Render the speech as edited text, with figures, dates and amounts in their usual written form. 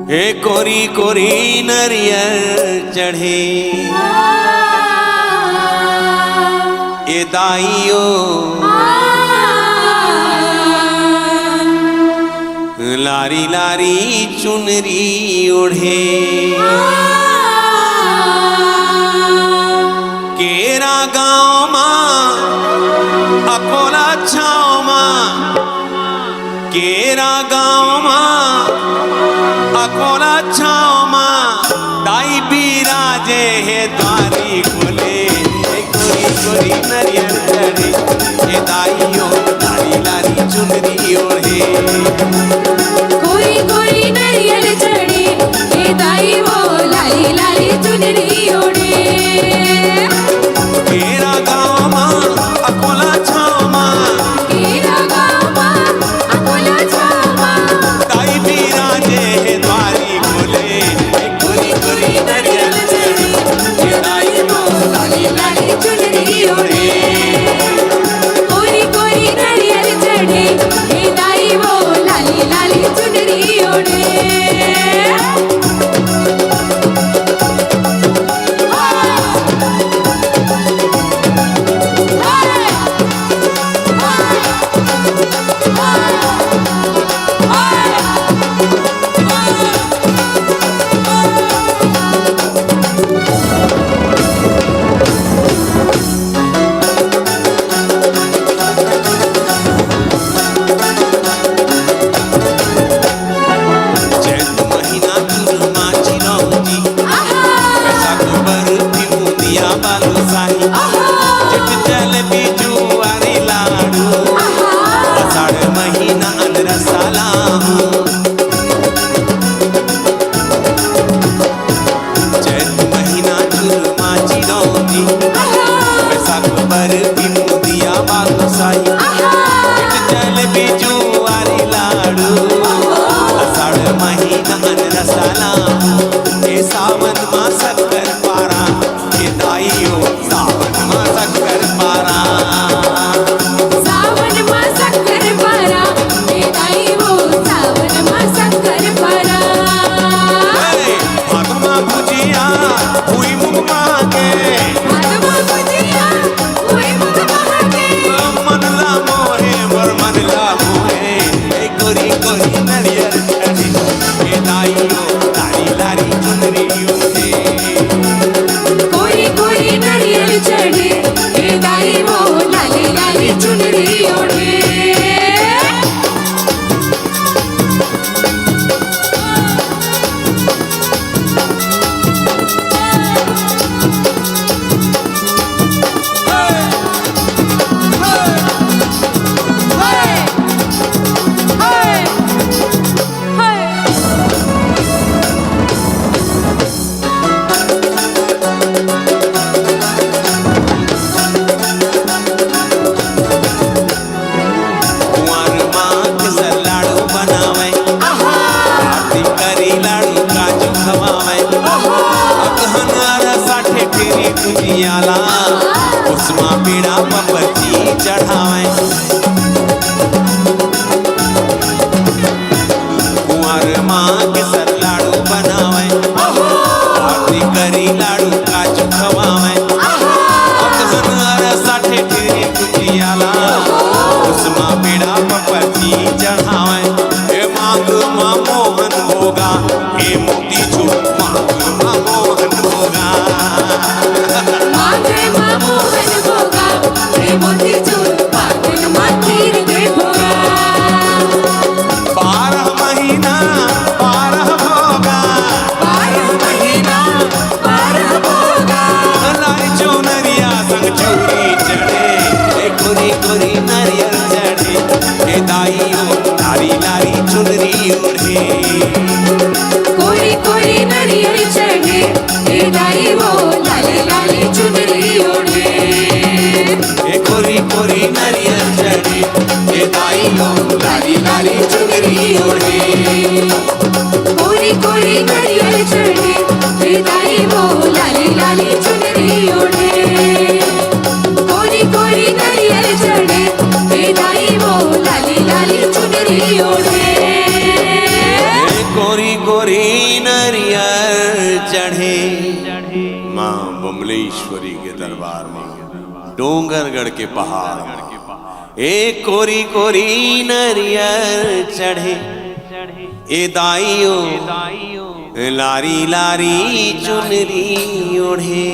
हे कोरी कोरी नरियर चढ़े ए दाइयो लारी लारी चुनरी ओढ़े केरा गाँव माँ अकोला छाव माँ केरा गाँव माँ अकोला छाव माँ दाई बिराजे है द्वारी खोले कोरी कोरी नरियर चढ़े हे दाइयो लारी लारी चुनरी ओढ़े कोरी कोरी नरियर चढ़े हे दाई वो लाली लाली चुनरी ओढ़े केरा गाँव माँ अकोला छाव माँ केरा गाँव माँ अकोला छाव माँ दाई बिराजे है द्वारी खोले कोरी कोरी नरियर चढ़े हे दाइयो लाली लाली चुनरी ओढ़े कोरी कोरी नरियर चढ़े हे दाई वो लाली लाली चुनरी ओढ़े गुजियाला उस्मा पीड़ा पपची चढ़ावे कुंवर माँ के सर लाड़ू बनावे आरती करी लाड़ू काजू खवावे साठे फिरी गुजियाला उस्मा पीड़ा पपची चढ़ावे हे मांग माँ मोहन होगा हे मोती चूर मांग माँ मोहन होगा मांगे माँ मोहन होगा हे मोती चूर पागल मातीर के होगा 12 महीना 12 भोगा 12 महीना 12 भोगा लाई चुनरिया संग चूरी चढ़े हे कोरी कोरी नरियर चढ़े हे दाइयो लारी लारी चुनरी ओढ़े कोरी कोरी नरियर चढ़े हे दाई वो लाली लाली चुनरी ओढ़े हे कोरी कोरी नरियर चढ़े हे दाइयो लारी लारी चुनरी ओढ़े कोरी कोरी नरियर चढ़े हे दाई वो लाली लाली चुनरी ओढ़े कोरी कोरी नरियर चढ़े हे दाई वो लाली लाली चुनरी ओढ़े। चढ़े माँ बमलेश्वरी के दरबार में, डोंगरगढ़ के पहाड़ एक कोरी कोरी नरियर चढ़े, ए दाइयो लारी लारी चुनरी ओढ़े।